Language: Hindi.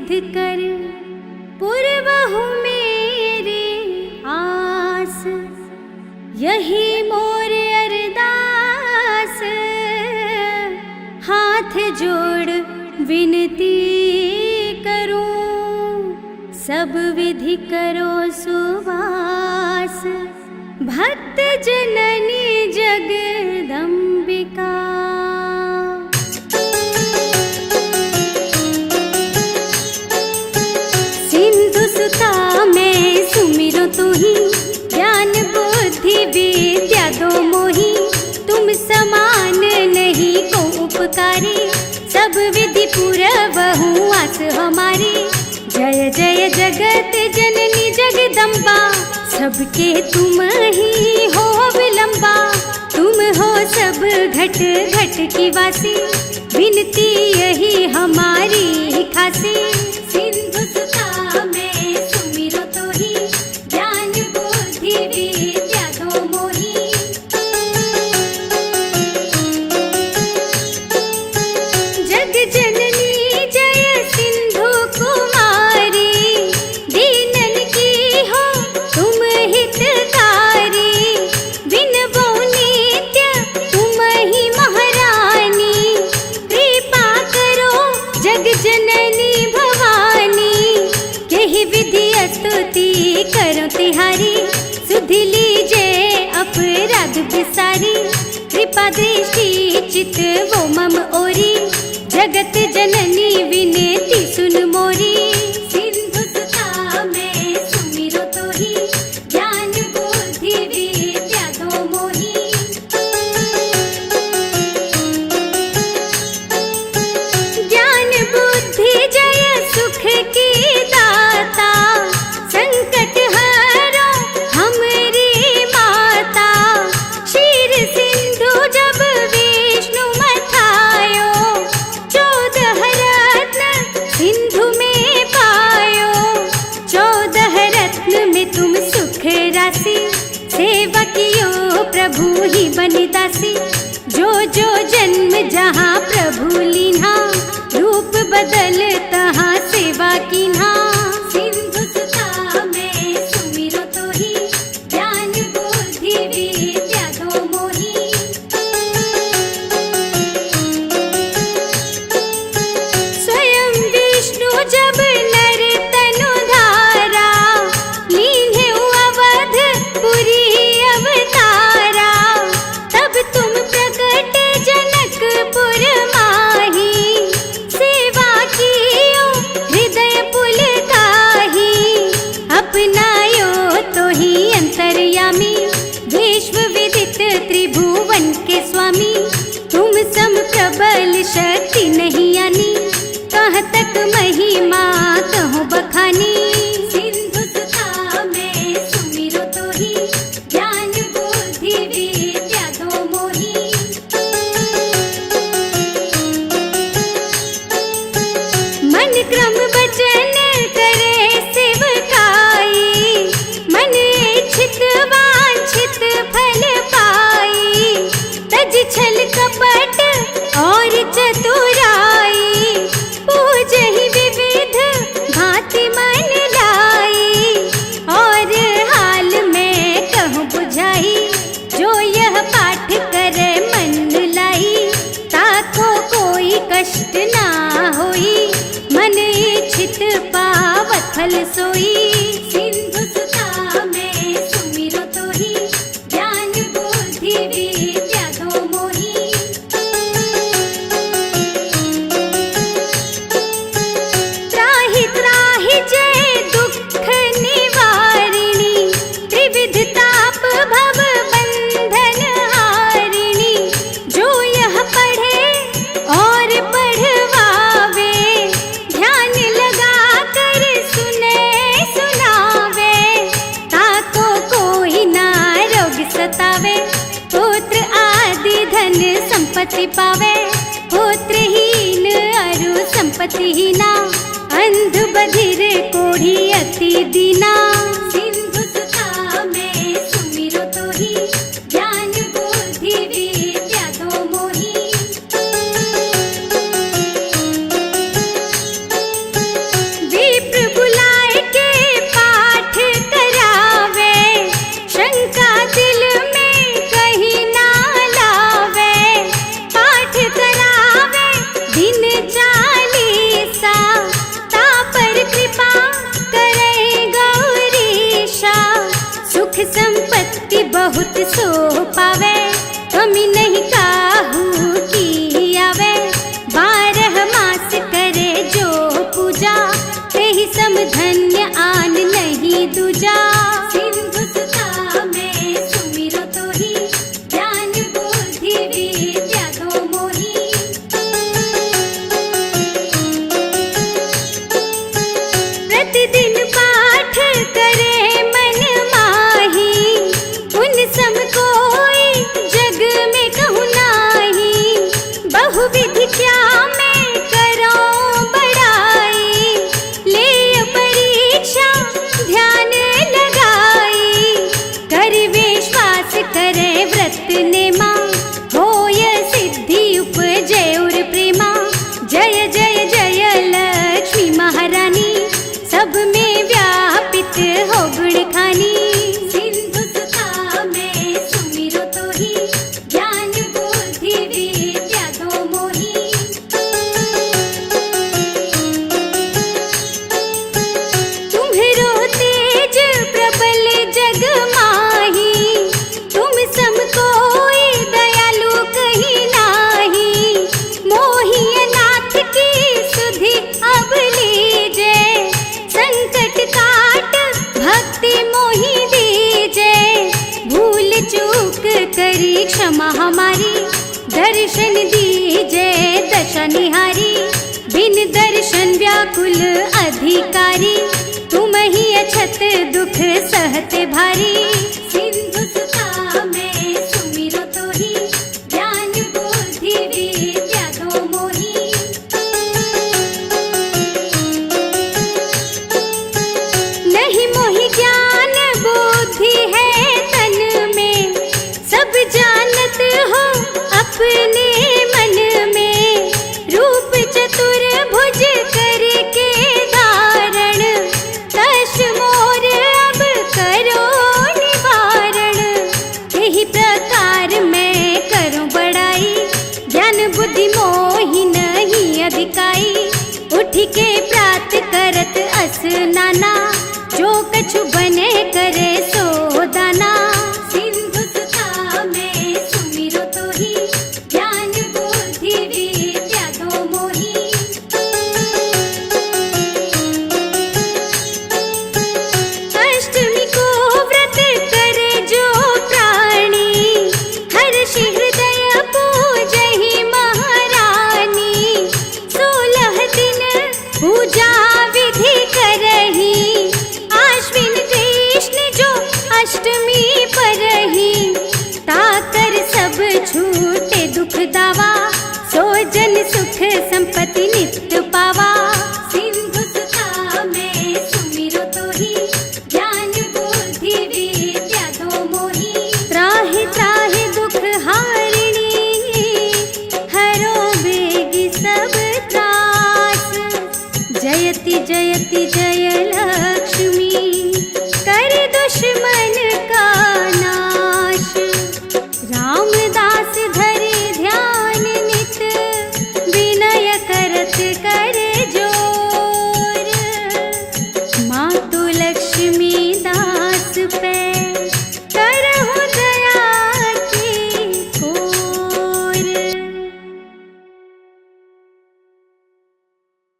सिद्ध कर पुरवहु मेरे आस। यही मोर अरदास हाथ जोड़ विनती करूं। सब विधि करो सुवास भक्त जननी जगदम्बिका। सिंधु सुता मैं सुमिरो तुही, ज्ञान बुद्धि विद्या दो मोही। तुम समान नहीं को उपकारी, सब विधि पुरवहु आस हमारी। जय जय जगत जननी जगदम्बा, सबके तुम ही हो विलंबा। तुम हो सब घट घट की वासी, विनती यही हमारी खासी। सिंधु सुता मैं सुमिरो तोही, ज्ञान बुद्धि विद्या दो मोही। जग जननी जय सिंधु कुमारी, दीनन की हो तुम हितकारी। विनबो नित्य तुम ही महारानी, कृपा करो जग जननी भवानी। यही विधि स्तुति करो तिहारी, सुधि लीजे अपराध विसारी। कृपा दृष्टि चित वो मम ओरी, जगत जननी विनती सुन मोरी। सिंधु सुता मैं सुमिरो तोही, ज्ञान बुद्धि विद्या दो मोही। ज्ञान बुद्धि जय सुख की दाता, संकट हरो हमरी माता। क्षीर सिंधु जब विष्णु मथायो, 14 रत्न सिंधु में पायो। 14 रत्न में तुम सुख राशि, सेवा कियो प्रभु ही बनि दासी। जो जो जन्म जहाँ प्रभु लीन्हा, रूप बदल तहाँ सेवा कीन्हा। सिंधु सुता मैं सुमिरो तोही, ज्ञान बुद्धि विद्या दो मोही। स्वयं विष्णु जब नर तनु धारा, लीन्हे अवध पुरी अवतारा। तब तुम प्रकट जनकपुर माही, सेवा कियो हृदय पुलकाही। अपनायो तो ही अंतर्यामी, विश्व विदित त्रिभुवन के स्वामी। तुम सम प्रबल शक्ति नहीं आनी, कहाँ तक महिमा कहो बखानी। सिंधु सुता मैं सुमिरो तोही, ज्ञान बुद्धि विद्या दो मोही। मन क्रम वचन करे सेवकाई, मन इच्छित वांछित फल पाई। तज छल कपट और चतुराई, पूजहि विविध भांति मन लाई। और हाल में कहूँ बुझाई, जो यह पाठ करे मन लाई। ताको कोई कष्ट ना होई, मन इच्छित पावत फल सोई। सिंधु सुता मैं सुमिरो तोही, ज्ञान बुद्धि विद्या दो मोही। त्राहि त्राहि जय दुख निवारिणी, त्रिविध ताप भव बंधन हारिणी। जो यह पढ़े और पढ़वावे, ध्यान लगा कर सुने सुनावे। ताको कोई ना रोग सतावे, पुत्र आदि धन संपत्ति पावे। पुत्रहीन अरु संपत्तिहीना, अंध बधिर कोढ़ी अति दीना। सिंधु सुता मैं सुमिरो तोही, ज्ञान बुद्धि विद्या दो मोही। तेहि सम धन्य आन नहीं दूजा। सिंधु सुता मैं सुमिरो तोहि, ज्ञान बुद्धि विद्या दो मोहि। प्रतिदिन पाठ करे मन माही, उन सम कोई जग में कहूँ नाही। बहुविधि क्या मैं करूँ बड़ाई, ले परीक्षा ध्यान लगाई। कर विश्वास करे व्रत नेमा, होय सिद्धि उपजे उर प्रेमा। जय जय जय लक्ष्मी महारानी, सब में व्यापित हो गुण खानी। सिंधु सुता मैं सुमिरो तोहि, ज्ञान बुद्धि विद्या दो मोहि। तुम्हरो तेज प्रबल जग माही, तुम सम कोई दयालु कहीं नाही। मोहि अनाथ की सुधि अब लीजे, संकट काट भक्ति मोहि दीजे। भूल चूक करी क्षमा हमारी, दर्शन दीजे दशा निहारी। बिन दर्शन व्याकुल अधिकारी, तुम ही अछत दुख सहते भारी। सिंधु सुता मैं सुमिरो तोहि, ज्ञान बुद्धि विद्या दो मोहि। नहीं मोहि ज्ञान बुद्धि है तन में, सब जानत हो अपने मन में। रूप चतुर्भुज करके धारण, कष्ट मोर अब करो निवारण। यही प्रकार मैं करूं बड़ाई, ज्ञान बुद्धि मोहि नहीं अधिकाई। उठ के प्रात करत अस नाना, जो कछु बने करे सो दाना। सिंधु सुता मैं सुमिरो तोहि, ज्ञान बुद्धि विद्या दो मोहि। अष्टमी को व्रत करे जो प्राणी, हर्ष हृदय पूजहि महारानी। 16 दिन पूजा विधि करही, आश्विन कृष्ण जो अष्टमी परही। ताकर सब छूटे दुख दावा, सो जन सुख संपत्ति नित्य पावा। सिंधु सुता मैं सुमिरो तोहि, ज्ञान बुद्धि विद्या दो मोहि। त्राहि त्राहि दुख हारिणी, हरो बेगी सब त्रास। जयति जयति जय लक्ष्मी, कर दुश्मन